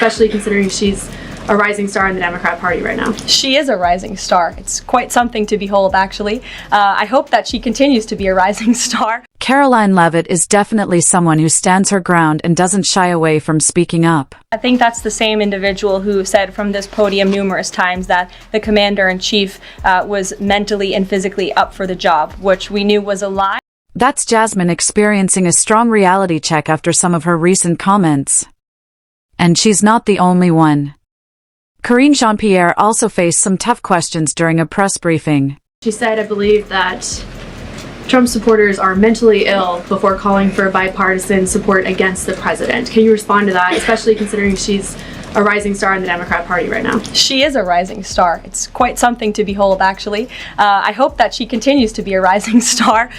especially considering she's a rising star in the Democrat Party right now. She is a rising star. It's quite something to behold, actually. I hope that she continues to be a rising star. Karoline Leavitt is definitely someone who stands her ground and doesn't shy away from speaking up. I think that's the same individual who said from this podium numerous times that the commander-in-chief was mentally and physically up for the job, which we knew was a lie. That's Jasmine experiencing a strong reality check after some of her recent comments. And she's not the only one. Karine Jean-Pierre also faced some tough questions during a press briefing. She said, I believe that Trump supporters are mentally ill before calling for bipartisan support against the president. Can you respond to that, especially considering she's a rising star in the Democrat Party right now? She is a rising star. It's quite something to behold, actually. I hope that she continues to be a rising star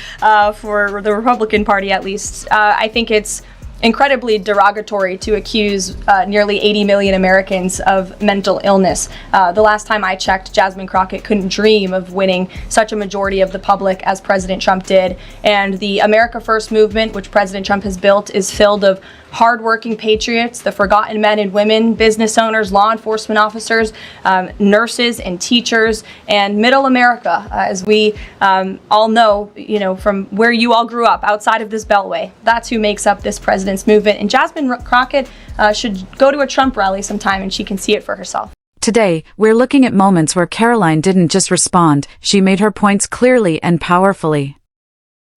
for the Republican Party, at least. I think it's incredibly derogatory to accuse nearly 80 million Americans of mental illness. The last time I checked, Jasmine Crockett couldn't dream of winning such a majority of the public as President Trump did. And the America First movement, which President Trump has built, is filled of hardworking patriots, the forgotten men and women, business owners, law enforcement officers, nurses and teachers, and middle America, as we all know, from where you all grew up, outside of this beltway. That's who makes up this president's movement. And Jasmine Crockett should go to a Trump rally sometime and she can see it for herself. Today, we're looking at moments where Karoline didn't just respond, she made her points clearly and powerfully.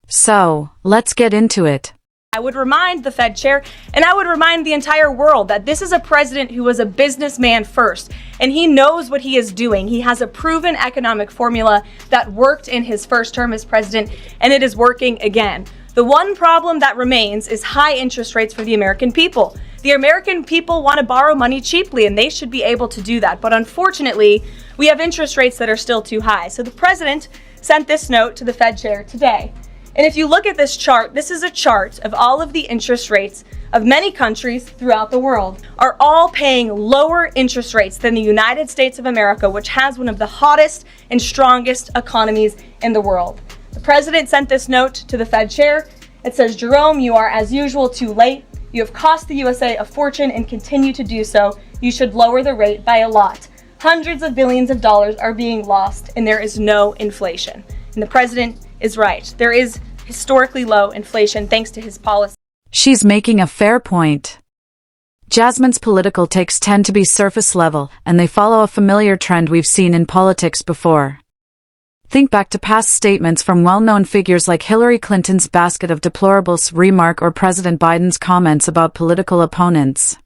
So, let's get into it. I would remind the Fed chair, and I would remind the entire world, that this is a president who was a businessman first, and he knows what he is doing. He has a proven economic formula that worked in his first term as president, and it is working again. The one problem that remains is high interest rates for the American people. The American people want to borrow money cheaply, and they should be able to do that. But unfortunately, we have interest rates that are still too high. So the president sent this note to the Fed chair today. And if you look at this chart, this is a chart of all of the interest rates of many countries throughout the world are all paying lower interest rates than the United States of America, which has one of the hottest and strongest economies in the world. The president sent this note to the Fed chair. It says, Jerome, you are as usual too late. You have cost the USA a fortune and continue to do so. You should lower the rate by a lot. Hundreds of billions of dollars are being lost and there is no inflation. And the president is right. There is historically low inflation thanks to his policy. She's making a fair point. Jasmine's political takes tend to be surface level, and they follow a familiar trend we've seen in politics before. Think back to past statements from well-known figures like Hillary Clinton's basket of deplorables remark or President Biden's comments about political opponents.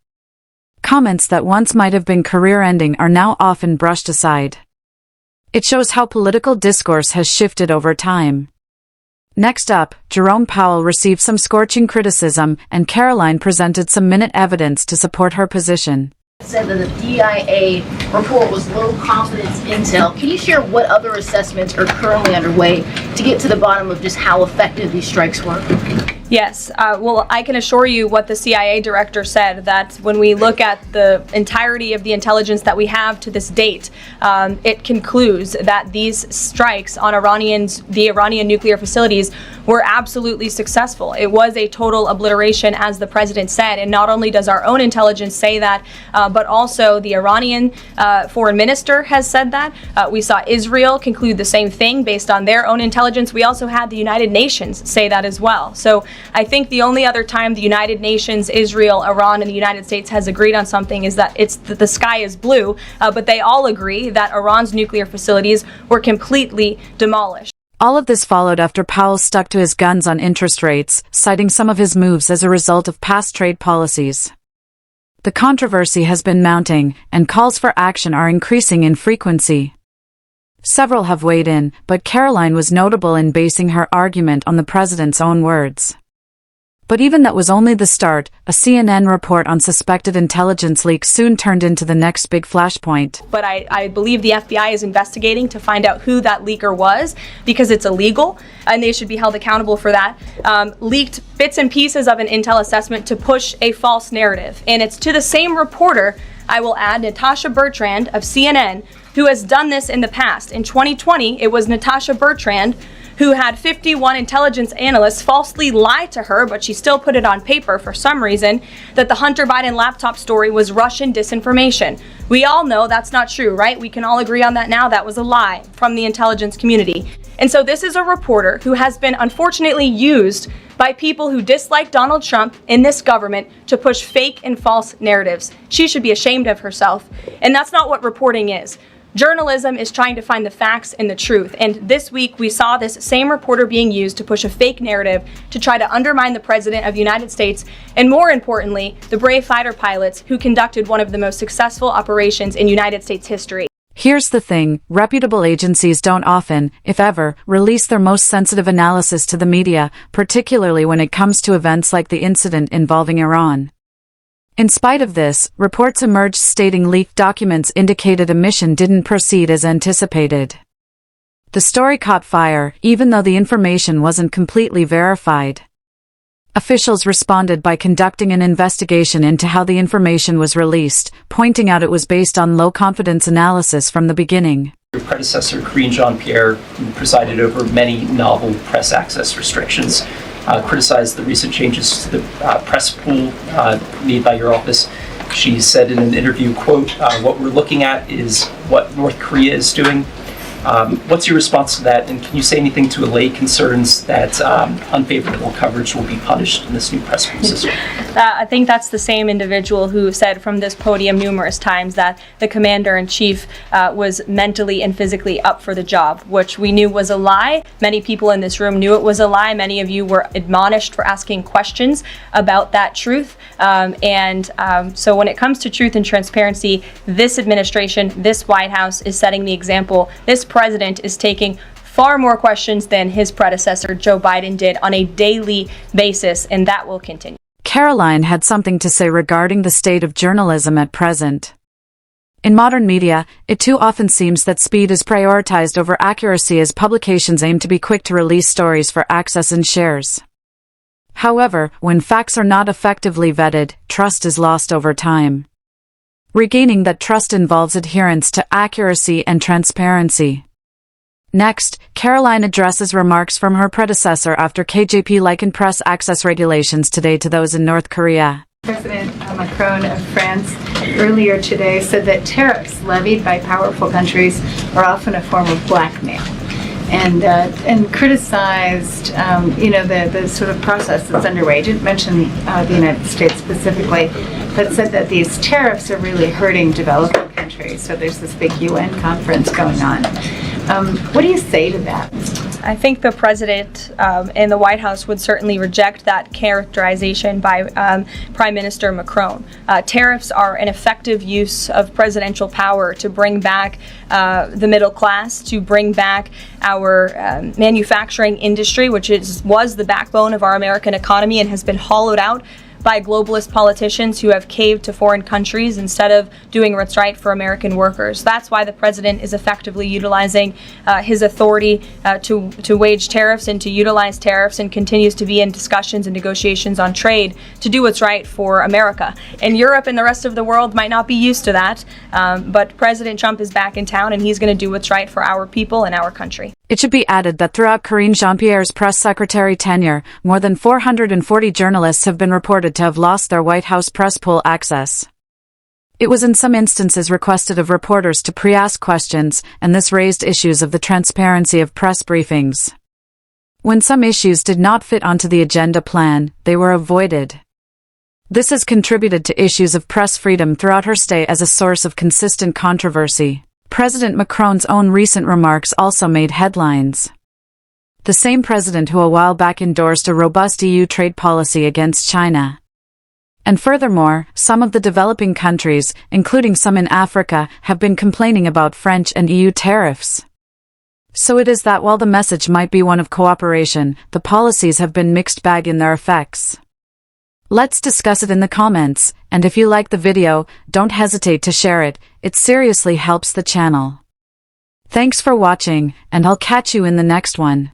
Comments that once might have been career-ending are now often brushed aside. It shows how political discourse has shifted over time. Next up, Jerome Powell received some scorching criticism, and Karoline presented some minute evidence to support her position. Said that the DIA report was low confidence intel. Can you share what other assessments are currently underway to get to the bottom of just how effective these strikes were? Yes, well, I can assure you what the CIA director said, that when we look at the entirety of the intelligence that we have to this date, it concludes that these strikes on the Iranian nuclear facilities were absolutely successful. It was a total obliteration, as the president said, and not only does our own intelligence say that, but also the Iranian foreign minister has said that. We saw Israel conclude the same thing based on their own intelligence. We also had the United Nations say that as well. So I think the only other time the United Nations, Israel, Iran, and the United States has agreed on something is that the sky is blue, but they all agree that Iran's nuclear facilities were completely demolished. All of this followed after Powell stuck to his guns on interest rates, citing some of his moves as a result of past trade policies. The controversy has been mounting, and calls for action are increasing in frequency. Several have weighed in, but Karoline was notable in basing her argument on the president's own words. But even that was only the start. A CNN report on suspected intelligence leaks soon turned into the next big flashpoint. But I believe the FBI is investigating to find out who that leaker was, because it's illegal, and they should be held accountable for that. Leaked bits and pieces of an intel assessment to push a false narrative. And it's to the same reporter, I will add, Natasha Bertrand of CNN, who has done this in the past. In 2020, it was Natasha Bertrand who had 51 intelligence analysts falsely lie to her, but she still put it on paper for some reason, that the Hunter Biden laptop story was Russian disinformation. We all know that's not true, right? We can all agree on that now. That was a lie from the intelligence community. And so this is a reporter who has been unfortunately used by people who dislike Donald Trump in this government to push fake and false narratives. She should be ashamed of herself. And that's not what reporting is. Journalism is trying to find the facts and the truth. And this week we saw this same reporter being used to push a fake narrative to try to undermine the President of the United States, and more importantly, the brave fighter pilots who conducted one of the most successful operations in United States history. Here's the thing, reputable agencies don't often, if ever, release their most sensitive analysis to the media, particularly when it comes to events like the incident involving Iran. In spite of this, reports emerged stating leaked documents indicated a mission didn't proceed as anticipated. The story caught fire, even though the information wasn't completely verified. Officials responded by conducting an investigation into how the information was released, pointing out it was based on low-confidence analysis from the beginning. Your predecessor, Karine Jean-Pierre, who presided over many novel press access restrictions, criticized the recent changes to the press pool made by your office. She said in an interview, quote, "What we're looking at is what North Korea is doing." What's your response to that, and can you say anything to allay concerns that unfavorable coverage will be punished in this new press pool system? I think that's the same individual who said from this podium numerous times that the commander-in-chief was mentally and physically up for the job, which we knew was a lie. Many people in this room knew it was a lie. Many of you were admonished for asking questions about that truth. So when it comes to truth and transparency, this administration, this White House is setting the example. This president is taking far more questions than his predecessor, Joe Biden, did on a daily basis, and that will continue. Karoline had something to say regarding the state of journalism at present. In modern media, it too often seems that speed is prioritized over accuracy as publications aim to be quick to release stories for access and shares. However, when facts are not effectively vetted, trust is lost over time. Regaining that trust involves adherence to accuracy and transparency. Next, Karoline addresses remarks from her predecessor after KJP likened press access regulations today to those in North Korea. President Macron of France earlier today said that tariffs levied by powerful countries are often a form of blackmail, and criticized the sort of process that's underway. He didn't mention the United States specifically, but said that these tariffs are really hurting developing countries. So there's this big UN conference going on. What do you say to that? I think the president and the White House would certainly reject that characterization by Prime Minister Macron. Tariffs are an effective use of presidential power to bring back the middle class, to bring back our manufacturing industry, which was the backbone of our American economy and has been hollowed out by globalist politicians who have caved to foreign countries instead of doing what's right for American workers. That's why the president is effectively utilizing his authority to wage tariffs and to utilize tariffs, and continues to be in discussions and negotiations on trade to do what's right for America. And Europe and the rest of the world might not be used to that, but President Trump is back in town, and he's going to do what's right for our people and our country. It should be added that throughout Karine Jean-Pierre's press secretary tenure, more than 440 journalists have been reported to have lost their White House press pool access. It was in some instances requested of reporters to pre-ask questions, and this raised issues of the transparency of press briefings. When some issues did not fit onto the agenda plan, they were avoided. This has contributed to issues of press freedom throughout her stay as a source of consistent controversy. President Macron's own recent remarks also made headlines. The same president who a while back endorsed a robust EU trade policy against China. And furthermore, some of the developing countries, including some in Africa, have been complaining about French and EU tariffs. So it is that while the message might be one of cooperation, the policies have been mixed bag in their effects. Let's discuss it in the comments, and if you like the video, don't hesitate to share it. It seriously helps the channel. Thanks for watching, and I'll catch you in the next one.